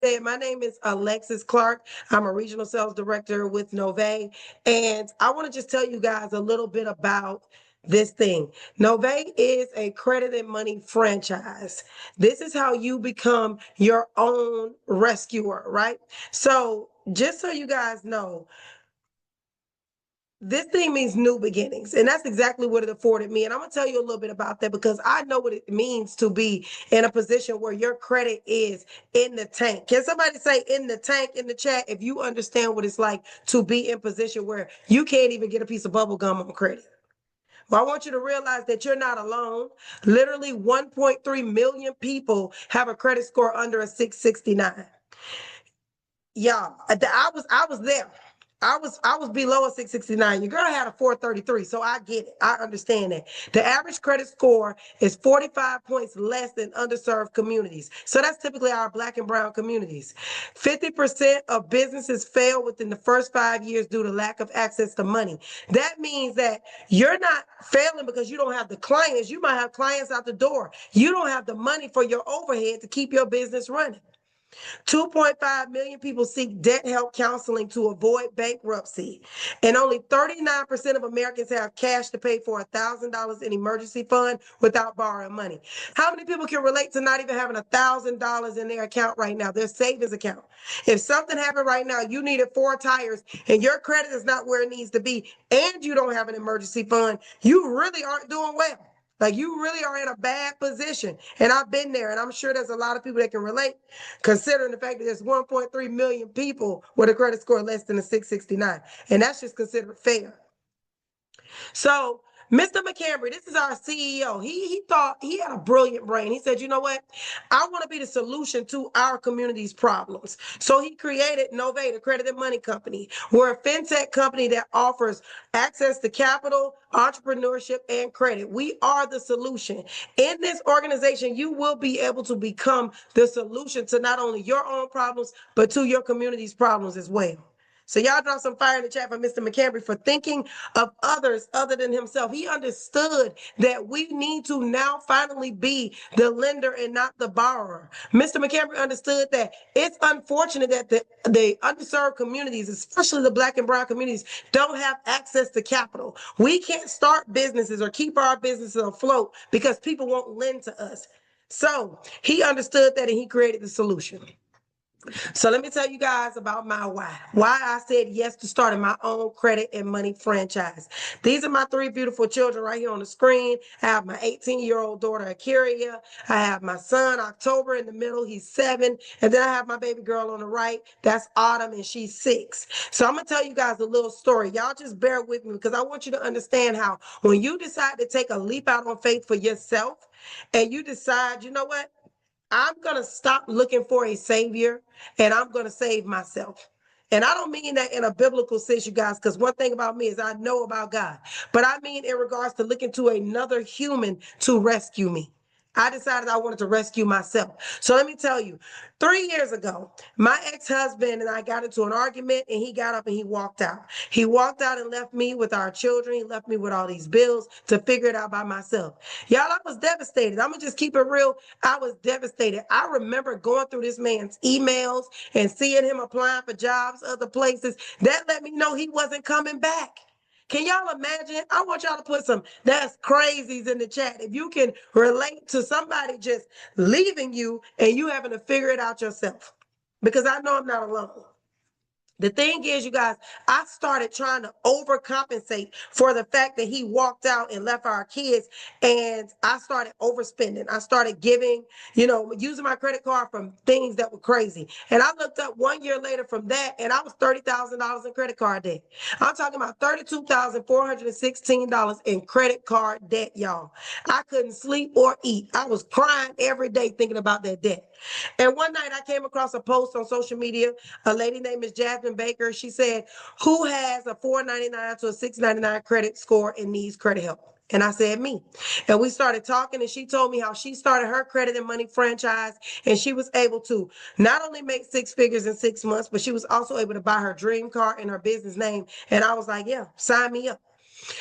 said, my name is Alexis Clark. I'm a regional sales director with Nove. And I want to just tell you guys a little bit about this thing. Nove is a credit and money franchise. This is how you become your own rescuer, right? So, just so you guys know, this thing means new beginnings, and that's exactly what it afforded me. And I'm gonna tell you a little bit about that because I know what it means to be in a position where your credit is in the tank. Can somebody say in the tank in the chat if you understand what it's like to be in position where you can't even get a piece of bubble gum on credit? Well, I want you to realize that you're not alone. Literally 1.3 million people have a credit score under a 669. Yeah, I was there. I was below a 669. Your girl had a 433, so I get it. I understand that. The average credit score is 45 points less than underserved communities. So that's typically our black and brown communities. 50% of businesses fail within the first 5 years due to lack of access to money. That means that you're not failing because you don't have the clients. You might have clients out the door. You don't have the money for your overhead to keep your business running. 2.5 million people seek debt help counseling to avoid bankruptcy. And only 39% of Americans have cash to pay for $1,000 in emergency fund without borrowing money. How many people can relate to not even having $1,000 in their account right now, their savings account? If something happened right now, you needed 4 tires and your credit is not where it needs to be, and you don't have an emergency fund, you really aren't doing well. Like you really are in a bad position. And I've been there, and I'm sure there's a lot of people that can relate, considering the fact that there's 1.3 million people with a credit score less than a 669. And that's just considered fair. So Mr. McCambry, this is our CEO. He thought he had a brilliant brain. He said, you know what? I want to be the solution to our community's problems. So he created Nove, the credit and money company. We're a fintech company that offers access to capital, entrepreneurship, and credit. We are the solution. In this organization, you will be able to become the solution to not only your own problems, but to your community's problems as well. So y'all drop some fire in the chat for Mr. McCambry for thinking of others other than himself. He understood that we need to now finally be the lender and not the borrower. Mr. McCambry understood that it's unfortunate that the underserved communities, especially the black and brown communities, don't have access to capital. We can't start businesses or keep our businesses afloat because people won't lend to us. So he understood that and he created the solution. So let me tell you guys about my why I said yes to starting my own credit and money franchise. These are my 3 beautiful children right here on the screen. I have my 18-year-old daughter, Akiria. I have my son, October, in the middle. He's 7. And then I have my baby girl on the right. That's Autumn, and she's 6. So I'm going to tell you guys a little story. Y'all just bear with me because I want you to understand how when you decide to take a leap out on faith for yourself and you decide, you know what? I'm going to stop looking for a savior and I'm going to save myself. And I don't mean that in a biblical sense, you guys, because one thing about me is I know about God. But I mean in regards to looking to another human to rescue me. I decided I wanted to rescue myself. So let me tell you, 3 years ago, my ex-husband and I got into an argument and he got up and he walked out. He walked out and left me with our children. He left me with all these bills to figure it out by myself. Y'all, I was devastated. I'm going to just keep it real. I was devastated. I remember going through this man's emails and seeing him applying for jobs other places. That let me know he wasn't coming back. Can y'all imagine? I want y'all to put some that's crazies in the chat. If you can relate to somebody just leaving you and you having to figure it out yourself. Because I know I'm not alone. The thing is, you guys, I started trying to overcompensate for the fact that he walked out and left our kids. And I started overspending. I started giving, using my credit card from things that were crazy. And I looked up 1 year later from that, and I was $30,000 in credit card debt. I'm talking about $32,416 in credit card debt, y'all. I couldn't sleep or eat. I was crying every day thinking about that debt. And one night I came across a post on social media. A lady named Miss Jasmine Baker. She said, who has a 499 to a 699 credit score and needs credit help? And I said, me. And we started talking, and she told me how she started her credit and money franchise, and she was able to not only make 6 figures in 6 months, but she was also able to buy her dream car in her business name. And I was like, yeah, sign me up.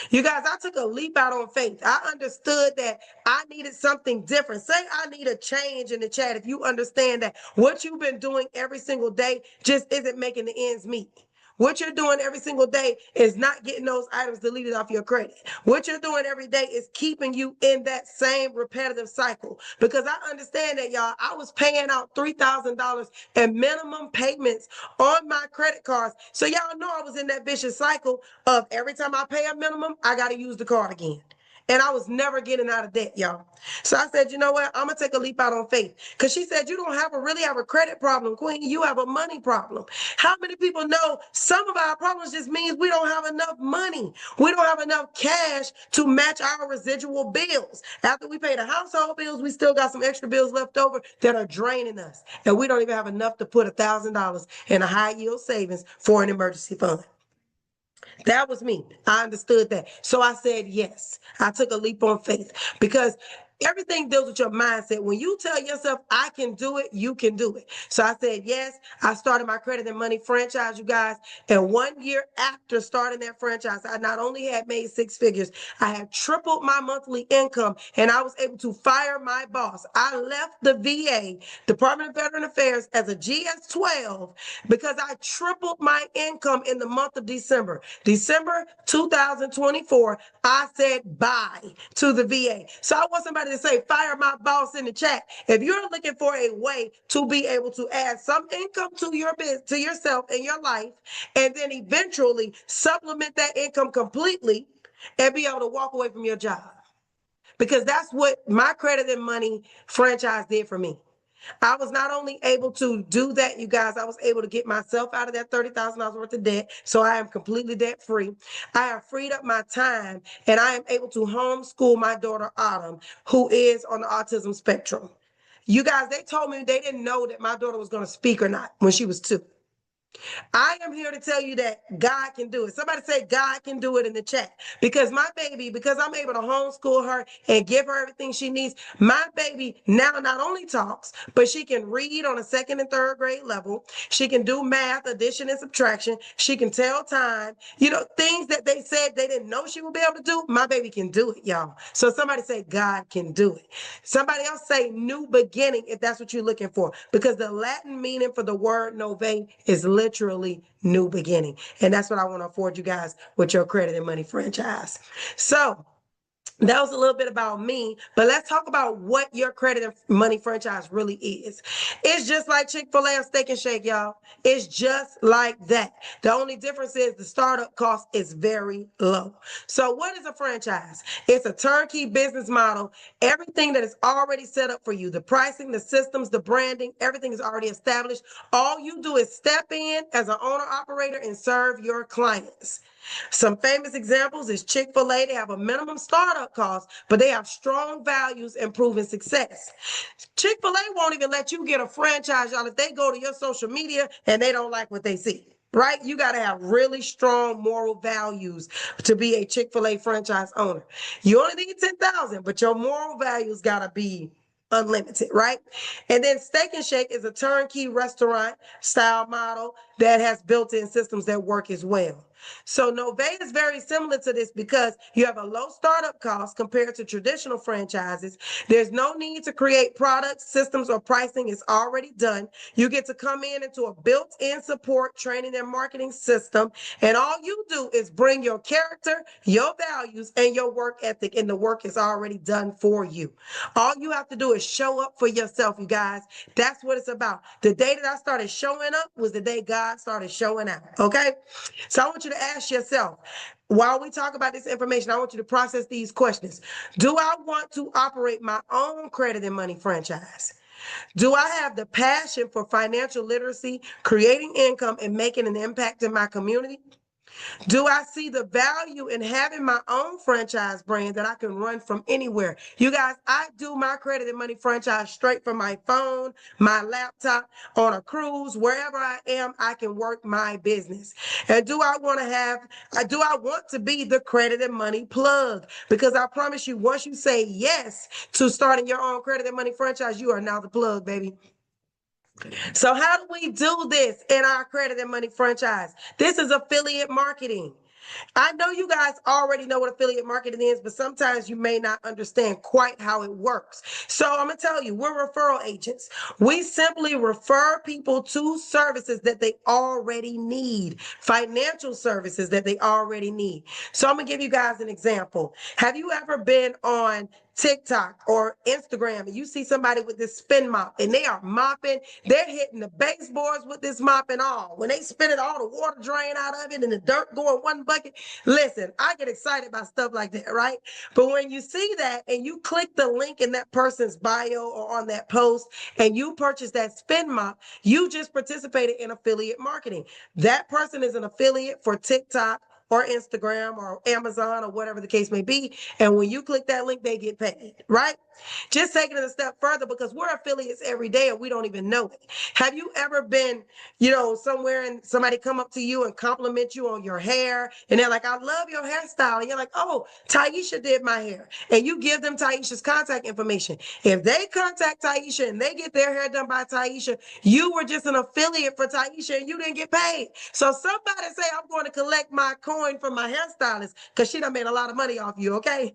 You guys, I took a leap out on faith. I understood that I needed something different. Say I need a change in the chat if you understand that what you've been doing every single day just isn't making the ends meet. What you're doing every single day is not getting those items deleted off your credit. What you're doing every day is keeping you in that same repetitive cycle. Because I understand that, y'all. I was paying out $3,000 in minimum payments on my credit cards. So y'all know I was in that vicious cycle of every time I pay a minimum, I got to use the card again. And I was never getting out of debt, y'all. So I said, you know what? I'm going to take a leap out on faith. Because she said, you don't really have a credit problem, Queen. You have a money problem. How many people know some of our problems just means we don't have enough money? We don't have enough cash to match our residual bills. After we pay the household bills, we still got some extra bills left over that are draining us. And we don't even have enough to put $1,000 in a high yield savings for an emergency fund. That was me. I understood that. So I said yes. I took a leap on faith because everything deals with your mindset. When you tell yourself, I can do it, you can do it. So I said yes. I started my credit and money franchise, you guys. And 1 year after starting that franchise, I not only had made six figures, I had tripled my monthly income and I was able to fire my boss. I left the VA, Department of Veteran Affairs, as a GS-12 because I tripled my income in the month of December. December 2024, I said bye to the VA. So I want somebody to say, fire my boss in the chat. If you're looking for a way to be able to add some income to your business, to yourself and your life, and then eventually supplement that income completely and be able to walk away from your job. Because that's what my credit and money franchise did for me. I was not only able to do that, you guys, I was able to get myself out of that $30,000 worth of debt. So I am completely debt free. I have freed up my time and I am able to homeschool my daughter, Autumn, who is on the autism spectrum. You guys, they told me they didn't know that my daughter was going to speak or not when she was 2. I am here to tell you that God can do it. Somebody say God can do it in the chat. Because my baby, because I'm able to homeschool her and give her everything she needs, my baby now not only talks, but she can read on a 2nd and 3rd grade level. She can do math, addition and subtraction. She can tell time. You know, things that they said they didn't know she would be able to do, my baby can do it, y'all. So somebody say God can do it. Somebody else say new beginning if that's what you're looking for. Because the Latin meaning for the word nove is literally new beginning. And that's what I want to afford you guys with your credit and money franchise. So that was a little bit about me, but let's talk about what your credit and money franchise really is. It's just like Chick-fil-A or Steak and Shake, y'all. It's just like that. The only difference is the startup cost is very low. So what is a franchise? It's a turnkey business model. Everything that is already set up for you, the pricing, the systems, the branding, everything is already established. All you do is step in as an owner operator and serve your clients. Some famous examples is Chick-fil-A. They have a minimum startup cost, but they have strong values and proven success. Chick-fil-A won't even let you get a franchise, y'all, if they go to your social media and they don't like what they see. Right? You got to have really strong moral values to be a Chick-fil-A franchise owner. You only need 10,000, but your moral values got to be unlimited, right? And then Steak and Shake is a turnkey restaurant style model that has built-in systems that work as well. So Nove is very similar to this because you have a low startup cost compared to traditional franchises. There's no need to create products, systems, or pricing. It's already done. You get to come in into a built-in support, training, and marketing system. And all you do is bring your character, your values, and your work ethic, and the work is already done for you. All you have to do is show up for yourself, you guys. That's what it's about. The day that I started showing up was the day God started showing out, okay? So I want you to ask yourself, while we talk about this information, I want you to process these questions. Do I want to operate my own credit and money franchise? Do I have the passion for financial literacy, creating income, and making an impact in my community? Do I see the value in having my own franchise brand that I can run from anywhere? You guys, I do my credit and money franchise straight from my phone, my laptop, on a cruise, wherever I am, I can work my business. And do I want to be the credit and money plug? Because I promise you, once you say yes to starting your own credit and money franchise, you are now the plug, baby. So how do we do this in our credit and money franchise? This is affiliate marketing. I know you guys already know what affiliate marketing is, but sometimes you may not understand quite how it works. So I'm going to tell you, we're referral agents. We simply refer people to services that they already need, financial services that they already need. So I'm going to give you guys an example. Have you ever been on TikTok or Instagram and you see somebody with this spin mop and they are mopping, they're hitting the baseboards with this mop and all. When they spin it, all the water drain out of it and the dirt go in one bucket. Listen, I get excited about stuff like that, right? But when you see that and you click the link in that person's bio or on that post and you purchase that spin mop, you just participated in affiliate marketing. That person is an affiliate for TikTok or Instagram or Amazon or whatever the case may be. And when you click that link, they get paid, right? Just taking it a step further because we're affiliates every day and we don't even know it. Have you ever been, somewhere and somebody come up to you and compliment you on your hair and they're like, I love your hairstyle. And you're like, oh, Taisha did my hair. And you give them Taisha's contact information. If they contact Taisha and they get their hair done by Taisha, you were just an affiliate for Taisha and you didn't get paid. So somebody say, I'm going to collect my coin from my hairstylist because she done made a lot of money off you, okay?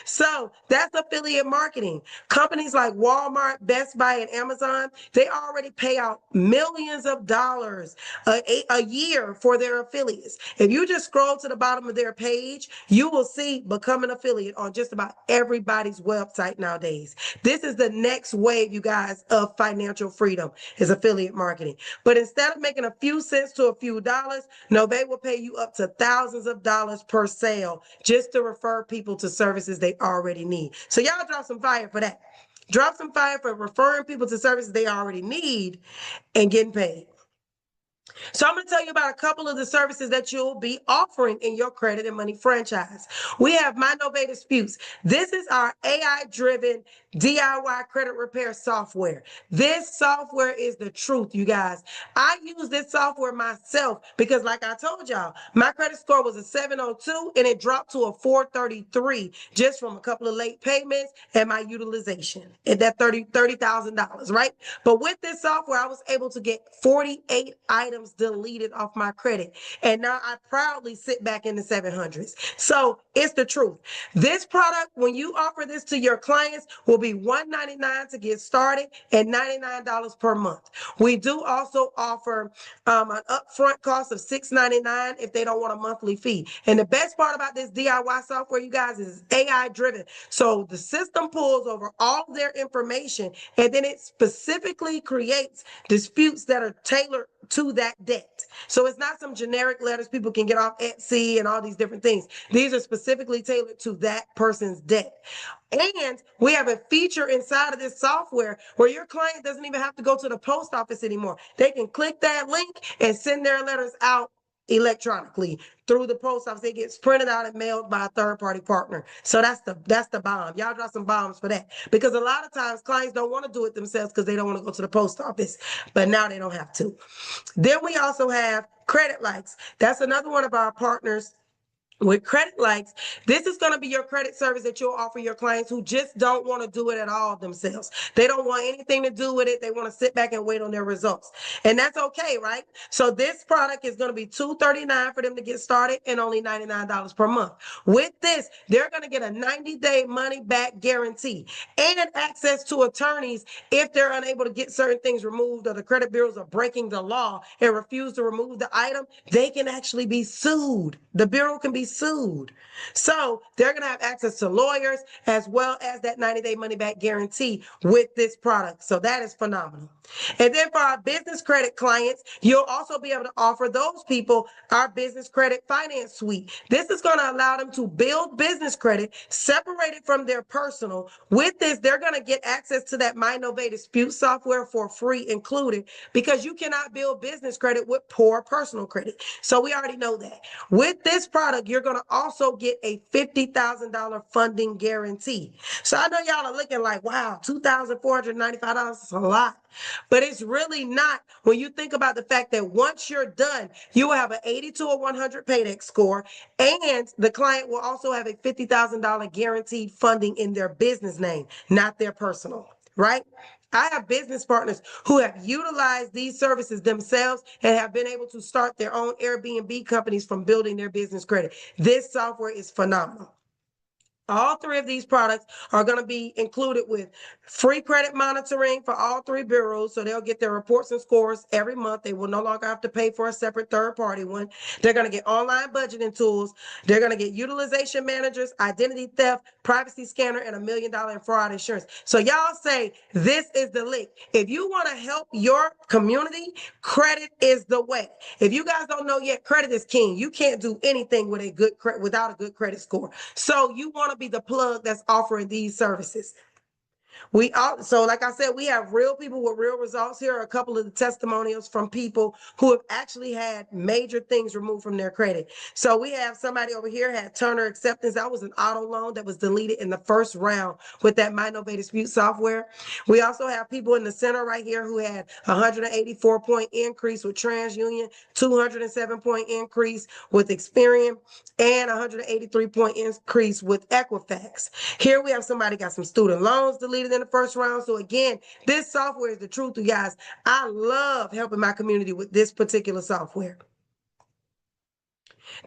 So that's affiliate marketing. Companies like Walmart, Best Buy, and Amazon, they already pay out millions of dollars a year for their affiliates. If you just scroll to the bottom of their page, you will see become an affiliate on just about everybody's website nowadays. This is the next wave, you guys, of financial freedom is affiliate marketing. But instead of making a few cents to a few dollars, no, they will pay you up to thousands of dollars per sale just to refer people to services they already need. So y'all drop some fire for that. Drop some fire for referring people to services they already need and getting paid. So I'm going to tell you about a couple of the services that you'll be offering in your credit and money franchise. We have MyNove Disputes. This is our AI-driven DIY credit repair software. This software is the truth, you guys. I use this software myself because like I told y'all, my credit score was a 702 and it dropped to a 433 just from a couple of late payments and my utilization at that $30,000, right? But with this software, I was able to get 48 items deleted off my credit. And now I proudly sit back in the 700s. So it's the truth. This product, when you offer this to your clients, will be $199 to get started and $99 per month. We do also offer an upfront cost of $699 if they don't want a monthly fee. And the best part about this DIY software, you guys, is AI driven. So the system pulls over all their information and then it specifically creates disputes that are tailored to that debt. So it's not some generic letters people can get off Etsy and all these different things. These are specifically tailored to that person's debt. And we have a feature inside of this software where your client doesn't even have to go to the post office anymore. They can click that link and send their letters out electronically through the post office. It gets printed out and mailed by a third-party partner. So that's the bomb. Y'all drop some bombs for that. Because a lot of times clients don't want to do it themselves because they don't want to go to the post office. But now they don't have to. Then we also have Credit Likes. That's another one of our partners. With Credit Likes, this is going to be your credit service that you'll offer your clients who just don't want to do it at all themselves. They don't want anything to do with it. They want to sit back and wait on their results. And that's okay, right? So this product is going to be $239 for them to get started and only $99 per month. With this, they're going to get a 90-day money back guarantee and access to attorneys if they're unable to get certain things removed or the credit bureaus are breaking the law and refuse to remove the item. They can actually be sued. The bureau can be sued. So they're going to have access to lawyers as well as that 90-day money back guarantee with this product. So that is phenomenal. And then for our business credit clients, you'll also be able to offer those people our business credit finance suite. This is going to allow them to build business credit separated from their personal. With this, they're going to get access to that MyNove Dispute software for free included because you cannot build business credit with poor personal credit. So we already know that. With this product, you're going to also get a $50,000 funding guarantee. So I know y'all are looking like, wow, $2,495 is a lot. But it's really not when you think about the fact that once you're done, you will have an 80 to a 100 paydex score, and the client will also have a $50,000 guaranteed funding in their business name, not their personal, right? I have business partners who have utilized these services themselves and have been able to start their own Airbnb companies from building their business credit. This software is phenomenal. All three of these products are going to be included with free credit monitoring for all three bureaus. So they'll get their reports and scores every month. They will no longer have to pay for a separate third-party one. They're going to get online budgeting tools. They're going to get utilization managers, identity theft, privacy scanner, and $1 million in fraud insurance. So y'all say, this is the link. If you want to help your community, credit is the way. If you guys don't know yet, credit is king. You can't do anything with without a good credit score. So you want to be the plug that's offering these services. So like I said, we have real people with real results. Here are a couple of the testimonials from people who have actually had major things removed from their credit. So we have somebody over here had Turner Acceptance. That was an auto loan that was deleted in the first round with that MyNovate Dispute software. We also have people in the center right here who had 184-point increase with TransUnion, 207-point increase with Experian, and 183-point increase with Equifax. Here we have somebody got some student loans deleted in the first round. So again, this software is the truth, you guys. I love helping my community with this particular software.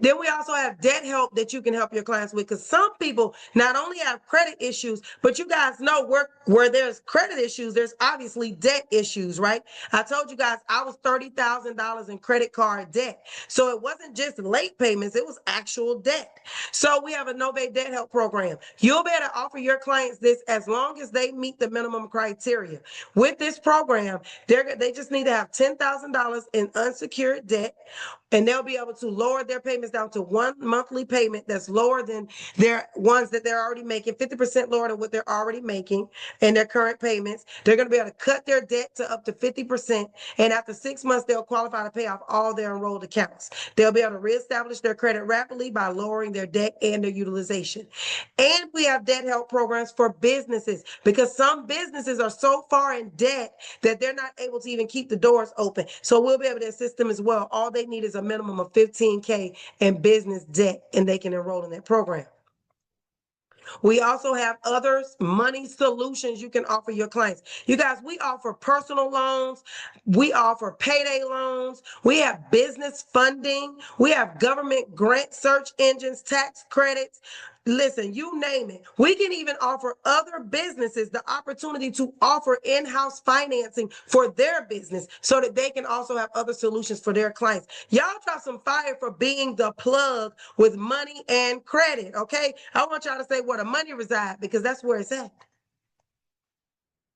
Then we also have debt help that you can help your clients with, because some people not only have credit issues, but you guys know where there's credit issues, there's obviously debt issues, right? I told you guys I was $30,000 in credit card debt. So it wasn't just late payments, it was actual debt. So we have a Novate Debt Help program. You'll be able to offer your clients this as long as they meet the minimum criteria. With this program, they just need to have $10,000 in unsecured debt, and they'll be able to lower their payments down to one monthly payment that's lower than their ones that they're already making, 50% lower than what they're already making in their current payments. They're going to be able to cut their debt to up to 50%. And after 6 months, they'll qualify to pay off all their enrolled accounts. They'll be able to reestablish their credit rapidly by lowering their debt and their utilization. And we have debt help programs for businesses, because some businesses are so far in debt that they're not able to even keep the doors open. So we'll be able to assist them as well. All they need is a minimum of $15K in business debt, and they can enroll in that program. We also have other money solutions you can offer your clients. You guys, we offer personal loans. We offer payday loans. We have business funding. We have government grant search engines, tax credits. Listen, you name it. We can even offer other businesses the opportunity to offer in-house financing for their business so that they can also have other solutions for their clients. Y'all drop some fire for being the plug with money and credit, okay? I want y'all to say where the money resides, because that's where it's at.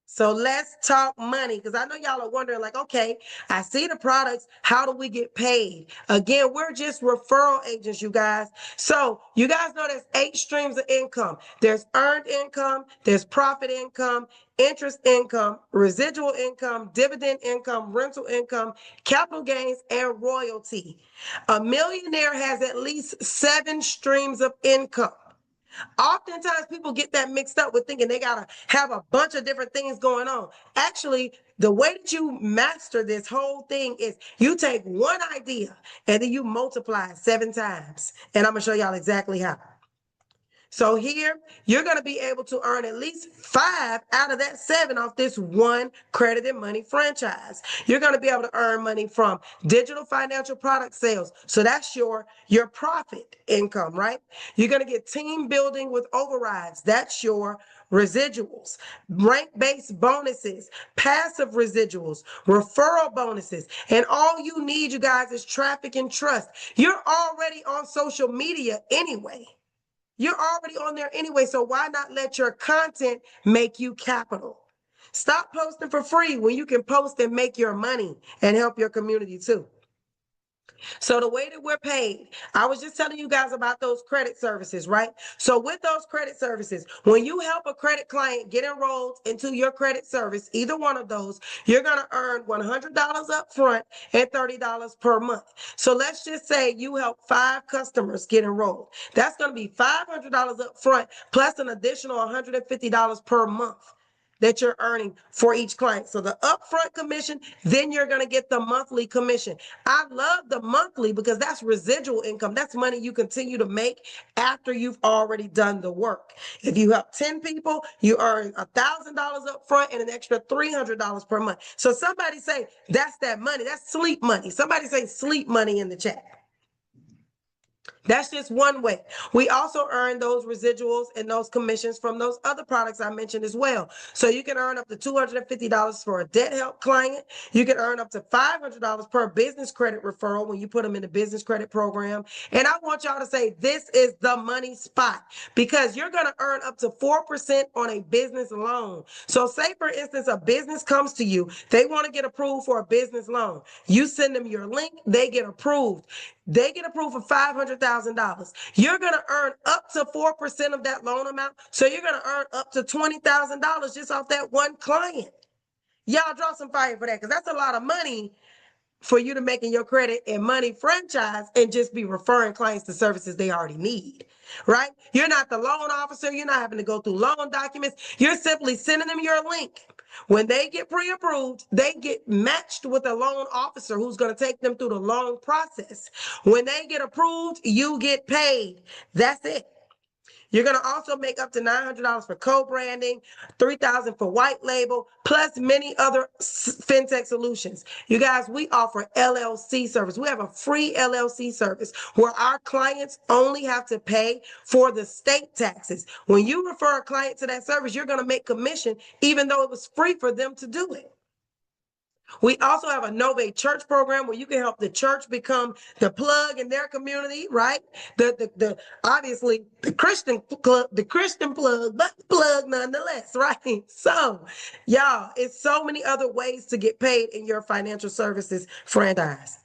So let's talk money, because I know y'all are wondering, like, okay, I see the products. How do we get paid? Again, we're just referral agents, you guys. So you guys know there's 8 streams of income. There's earned income, there's profit income, interest income, residual income, dividend income, rental income, capital gains, and royalty. A millionaire has at least 7 streams of income. Oftentimes people get that mixed up with thinking they gotta have a bunch of different things going on. Actually, the way that you master this whole thing is you take one idea and then you multiply it 7 times. And I'm gonna show y'all exactly how. So here, you're going to be able to earn at least 5 out of that 7 off this one credited money franchise. You're going to be able to earn money from digital financial product sales. So that's your profit income, right? You're going to get team building with overrides. That's your residuals, rank-based bonuses, passive residuals, referral bonuses. And all you need, you guys, is traffic and trust. You're already on social media anyway. You're already on there anyway, so why not let your content make you capital? Stop posting for free when you can post and make your money and help your community too. So the way that we're paid, I was just telling you guys about those credit services, right? So with those credit services, when you help a credit client get enrolled into your credit service, either one of those, you're going to earn $100 up front and $30 per month. So let's just say you help 5 customers get enrolled. That's going to be $500 up front plus an additional $150 per month. that you're earning for each client. So the upfront commission, then you're going to get the monthly commission. I love the monthly because that's residual income. That's money you continue to make after you've already done the work. If you help 10 people, you earn $1,000 up front and an extra $300 per month. So somebody say, that's that money. That's sleep money. Somebody say sleep money in the chat. That's just one way. We also earn those residuals and those commissions from those other products I mentioned as well. So you can earn up to $250 for a debt help client. You can earn up to $500 per business credit referral when you put them in the business credit program. And I want y'all to say, this is the money spot, because you're going to earn up to 4% on a business loan. So say, for instance, a business comes to you. They want to get approved for a business loan. You send them your link. They get approved. They get approved for $500,000. You're going to earn up to 4% of that loan amount. So you're going to earn up to $20,000 just off that one client. Y'all draw some fire for that, because that's a lot of money for you to make in your credit and money franchise and just be referring clients to services they already need, right? You're not the loan officer. You're not having to go through loan documents. You're simply sending them your link. When they get pre-approved, they get matched with a loan officer who's going to take them through the loan process. When they get approved, you get paid. That's it. You're going to also make up to $900 for co-branding, $3,000 for white label, plus many other fintech solutions. You guys, we offer LLC service. We have a free LLC service where our clients only have to pay for the state taxes. When you refer a client to that service, you're going to make commission, even though it was free for them to do it. We also have a Novate Church program where you can help the church become the plug in their community, right? The obviously the Christian plug, but plug nonetheless, right? So, y'all, it's so many other ways to get paid in your financial services franchise.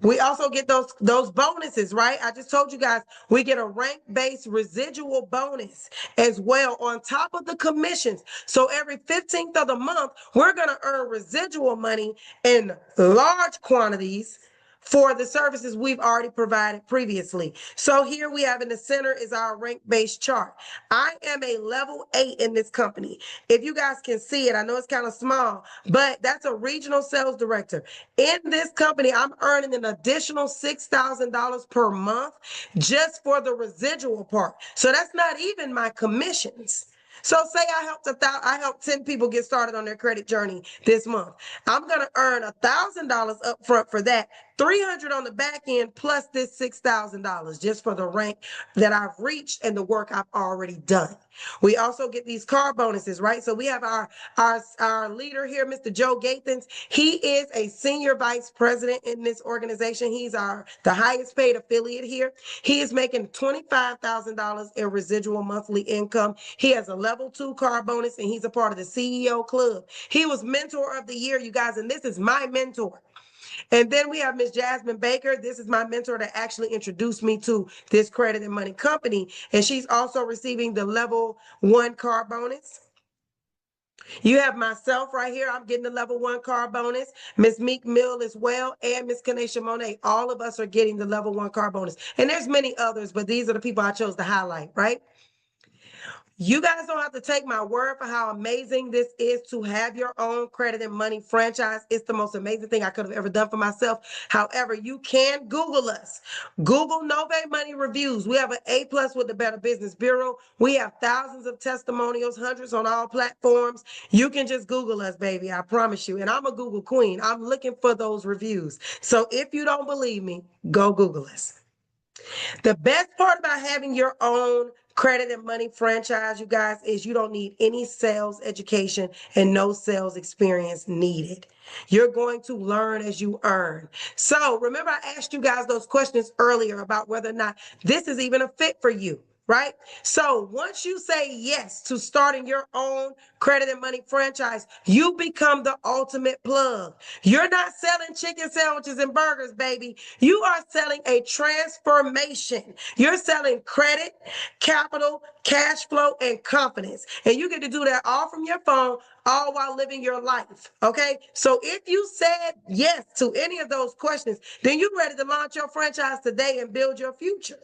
We also get those bonuses, right? I just told you guys, we get a rank-based residual bonus as well on top of the commissions. So every 15th of the month, we're going to earn residual money in large quantities for the services we've already provided previously. So here we have in the center is our rank-based chart. I am a level 8 in this company. If you guys can see it, I know it's kind of small, but that's a regional sales director. In this company, I'm earning an additional $6,000 per month just for the residual part. So that's not even my commissions. So say I helped 10 people get started on their credit journey this month. I'm going to earn $1,000 up front for that, $300 on the back end, plus this $6,000 just for the rank that I've reached and the work I've already done. We also get these car bonuses, right? So we have our leader here, Mr. Joe Gathens. He is a senior vice president in this organization. He's the highest paid affiliate here. He is making $25,000 in residual monthly income. He has a level 2 car bonus, and he's a part of the CEO club. He was mentor of the year, you guys, and this is my mentor. And then we have Miss Jasmine Baker. This is my mentor that actually introduced me to this credit and money company. And she's also receiving the level 1 car bonus. You have myself right here. I'm getting the level 1 car bonus. Miss Meek Mill as well, and Miss Kanisha Monet. All of us are getting the level 1 car bonus. And there's many others, but these are the people I chose to highlight, right? You guys don't have to take my word for how amazing this is to have your own credit and money franchise. It's the most amazing thing I could have ever done for myself. However, you can Google us. Google Novate Money Reviews. We have an A+ with the Better Business Bureau. We have thousands of testimonials, hundreds on all platforms. You can just Google us, baby. I promise you. And I'm a Google queen. I'm looking for those reviews. So if you don't believe me, go Google us. The best part about having your own credit and money franchise, you guys, is you don't need any sales education and no sales experience needed. You're going to learn as you earn. So remember, I asked you guys those questions earlier about whether or not this is even a fit for you. Right? So once you say yes to starting your own credit and money franchise, you become the ultimate plug. You're not selling chicken sandwiches and burgers, baby. You are selling a transformation. You're selling credit, capital, cash flow, and confidence. And you get to do that all from your phone, all while living your life. Okay? So if you said yes to any of those questions, then you're ready to launch your franchise today and build your future.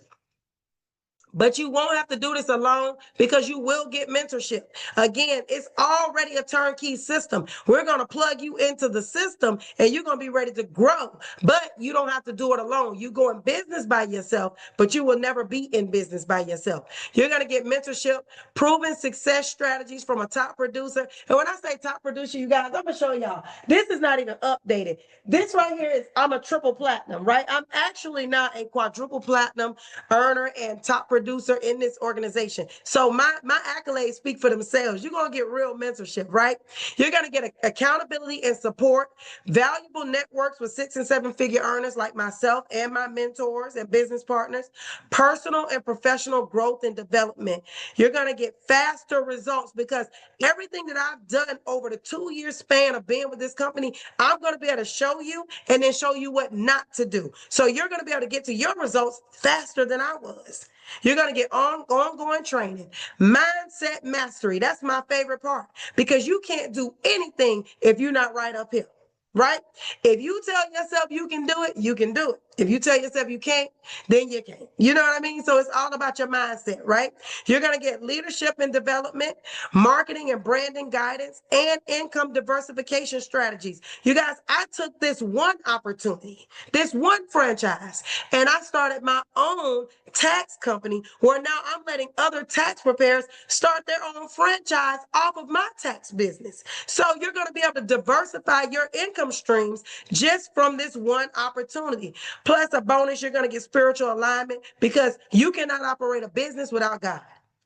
But you won't have to do this alone because you will get mentorship. Again, it's already a turnkey system. We're going to plug you into the system and you're going to be ready to grow. But you don't have to do it alone. You go in business by yourself, but you will never be in business by yourself. You're going to get mentorship, proven success strategies from a top producer. And when I say top producer, you guys, I'm going to show y'all. This is not even updated. This right here is, I'm a triple platinum, right? I'm actually not a quadruple platinum earner and top producer in this organization. So my accolades speak for themselves. You're going to get real mentorship, right? You're going to get accountability and support, valuable networks with 6 and 7 figure earners like myself and my mentors and business partners, personal and professional growth and development. You're going to get faster results because everything that I've done over the 2-year span of being with this company, I'm going to be able to show you and then show you what not to do. So you're going to be able to get to your results faster than I was. You're going to get ongoing training, mindset mastery. That's my favorite part because you can't do anything if you're not right up here. Right? If you tell yourself you can do it, you can do it. If you tell yourself you can't, then you can't. You know what I mean? So it's all about your mindset, right? You're going to get leadership and development, marketing and branding guidance, and income diversification strategies. You guys, I took this one opportunity, this one franchise, and I started my own tax company where now I'm letting other tax preparers start their own franchise off of my tax business. So you're going to be able to diversify your income streams just from this one opportunity. Plus a bonus, you're going to get spiritual alignment because you cannot operate a business without God.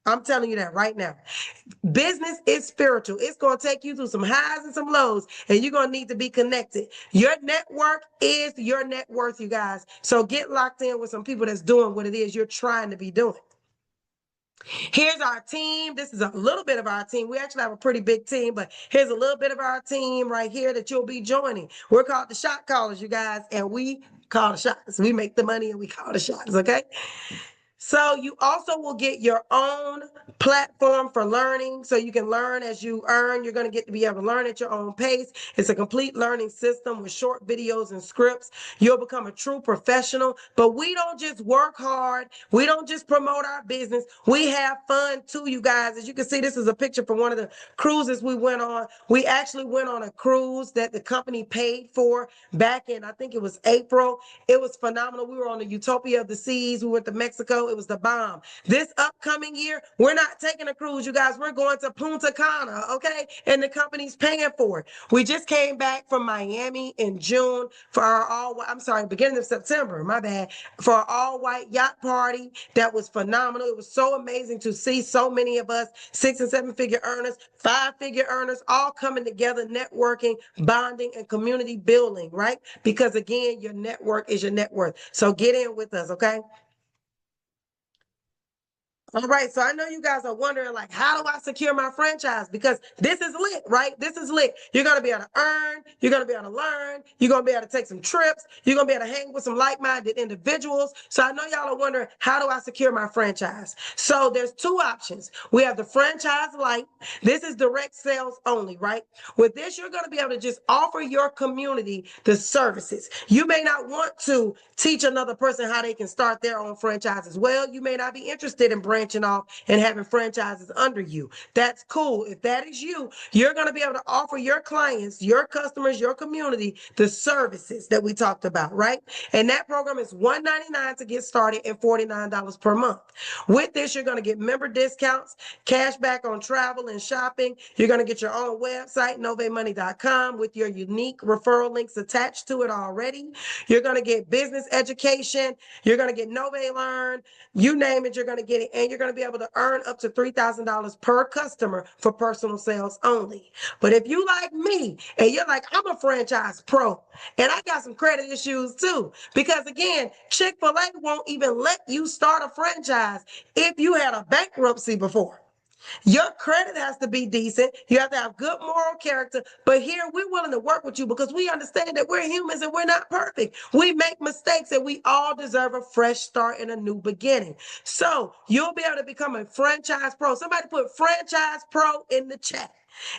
I'm telling you that right now. Business is spiritual. It's going to take you through some highs and some lows, and you're going to need to be connected. Your network is your net worth, you guys. So get locked in with some people that's doing what it is you're trying to be doing. Here's our team. This is a little bit of our team. We actually have a pretty big team, but here's a little bit of our team right here that you'll be joining. We're called the Shot Callers, you guys, and we call the shots. We make the money and we call the shots, okay? So you also will get your own platform for learning. So you can learn as you earn. You're going to get to be able to learn at your own pace. It's a complete learning system with short videos and scripts. You'll become a true professional. But we don't just work hard. We don't just promote our business. We have fun too, you guys. As you can see, this is a picture from one of the cruises we went on. We actually went on a cruise that the company paid for back in, I think it was April. It was phenomenal. We were on the Utopia of the Seas. We went to Mexico. It was the bomb. This upcoming year, we're not taking a cruise, you guys. We're going to Punta Cana, okay? And the company's paying for it. We just came back from Miami in June for our beginning of September, my bad, for our all-white yacht party. That was phenomenal. It was so amazing to see so many of us, 6 and 7 figure earners, 5-figure earners, all coming together, networking, bonding, and community building, right? Because again, your network is your net worth. So get in with us, okay? All right, so I know you guys are wondering, like, how do I secure my franchise? Because this is lit, right? This is lit. You're going to be able to earn. You're going to be able to learn. You're going to be able to take some trips. You're going to be able to hang with some like-minded individuals. So I know y'all are wondering, how do I secure my franchise? So there's 2 options. We have the franchise light. This is direct sales only, right? With this, you're going to be able to just offer your community the services. You may not want to teach another person how they can start their own franchise as well. You may not be interested in branching off and having franchises under you. That's cool. If that is you, you're going to be able to offer your clients, your customers, your community the services that we talked about, right? And that program is $199 to get started and $49 per month. With this, you're going to get member discounts, cash back on travel and shopping. You're going to get your own website, novemoney.com, with your unique referral links attached to it already. You're going to get business education. You're going to get Nove Learn. You name it, you're going to get it. And you're going to be able to earn up to $3,000 per customer for personal sales only. But if you like me and you're like, I'm a franchise pro and I got some credit issues too, because again, Chick-fil-A won't even let you start a franchise if you had a bankruptcy before. Your credit has to be decent. You have to have good moral character. But here we're willing to work with you because we understand that we're humans and we're not perfect. We make mistakes and we all deserve a fresh start and a new beginning. So you'll be able to become a franchise pro. Somebody put franchise pro in the chat.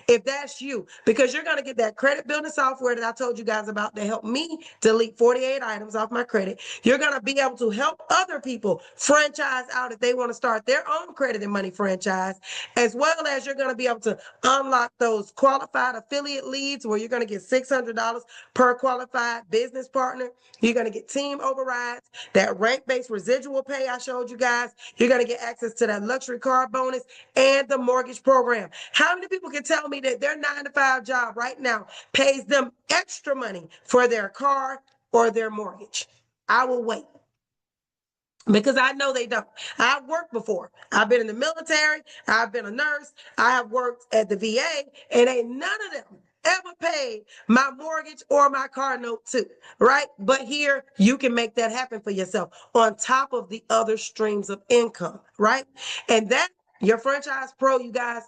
If that's you, because you're going to get that credit building software that I told you guys about to help me delete 48 items off my credit. You're going to be able to help other people franchise out if they want to start their own credit and money franchise, as well as you're going to be able to unlock those qualified affiliate leads where you're going to get $600 per qualified business partner. You're going to get team overrides, that rank-based residual pay I showed you guys. You're going to get access to that luxury car bonus and the mortgage program. How many people can tell me that their 9-to-5 job right now pays them extra money for their car or their mortgage? I will wait, because I know they don't. I've worked before. I've been in the military. I've been a nurse. I have worked at the VA, and ain't none of them ever paid my mortgage or my car note too, right? But here you can make that happen for yourself on top of the other streams of income, right? And that your franchise pro, you guys,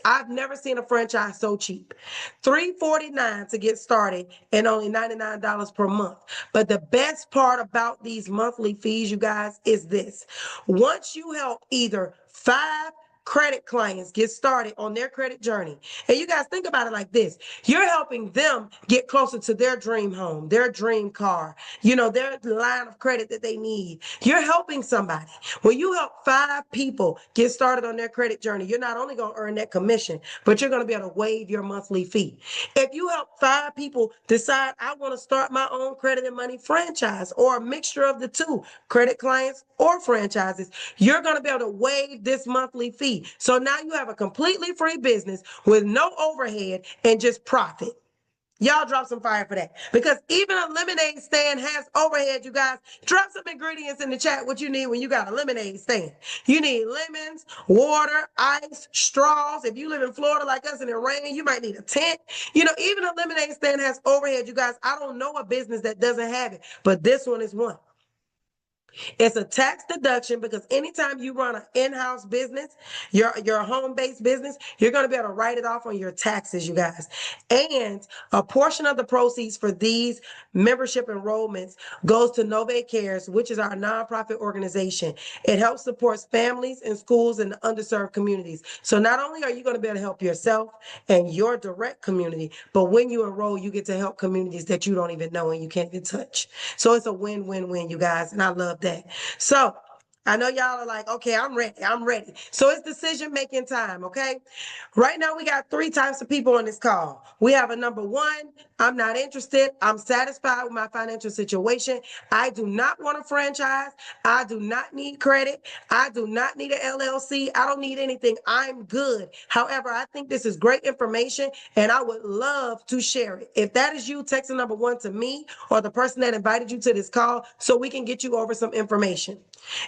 I've never seen a franchise so cheap. $349 to get started and only $99 per month. But the best part about these monthly fees, you guys, is this. Once you help either 5 credit clients get started on their credit journey. And you guys think about it like this. You're helping them get closer to their dream home, their dream car, their line of credit that they need. You're helping somebody. When you help 5 people get started on their credit journey, you're not only going to earn that commission, but you're going to be able to waive your monthly fee. If you help 5 people decide, I want to start my own credit and money franchise, or a mixture of the two, credit clients or franchises, you're going to be able to waive this monthly fee. So now you have a completely free business with no overhead and just profit. Y'all drop some fire for that, because even a lemonade stand has overhead, you guys. Drop some ingredients in the chat what you need when you got a lemonade stand. You need lemons, water, ice, straws. If you live in Florida like us and it rains, you might need a tent. Even a lemonade stand has overhead, you guys. I don't know a business that doesn't have it, but this one is one. It's a tax deduction, because anytime you run an in-house business, your home-based business, you're going to be able to write it off on your taxes, you guys. And a portion of the proceeds for these membership enrollments goes to Nove Cares, which is our nonprofit organization. It helps support families and schools in the underserved communities. So not only are you going to be able to help yourself and your direct community, but when you enroll, you get to help communities that you don't even know and you can't even touch. So it's a win-win-win, you guys, and I love that. So I know y'all are like, okay, I'm ready. So it's decision-making time, okay? Right now, we got 3 types of people on this call. We have a number 1, I'm not interested. I'm satisfied with my financial situation. I do not want a franchise. I do not need credit. I do not need an LLC. I don't need anything. I'm good. However, I think this is great information, and I would love to share it. If that is you, text the number 1 to me or the person that invited you to this call so we can get you over some information.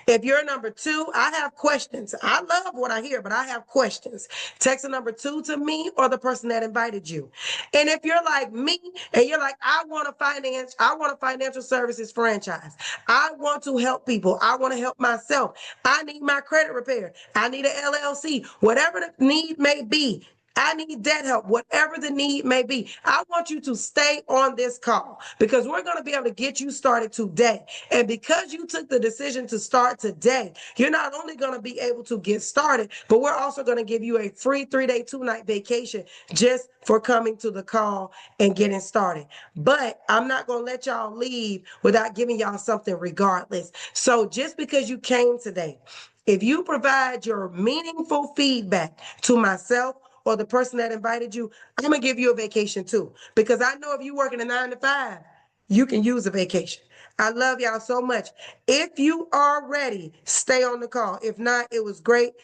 If you're number 2, I have questions. I love what I hear, but I have questions. Text the number 2 to me or the person that invited you. And if you're like me and you're like, I want a financial services franchise. I want to help people. I want to help myself. I need my credit repaired. I need an LLC. Whatever the need may be, I need debt help, whatever the need may be. I want you to stay on this call, because we're going to be able to get you started today. And because you took the decision to start today, you're not only going to be able to get started, but we're also going to give you a free 3-day, 2-night vacation just for coming to the call and getting started. But I'm not going to let y'all leave without giving y'all something regardless. So just because you came today, if you provide your meaningful feedback to myself or the person that invited you, I'm going to give you a vacation too. Because I know if you're working a 9-to-5, you can use a vacation. I love y'all so much. If you are ready, stay on the call. If not, it was great.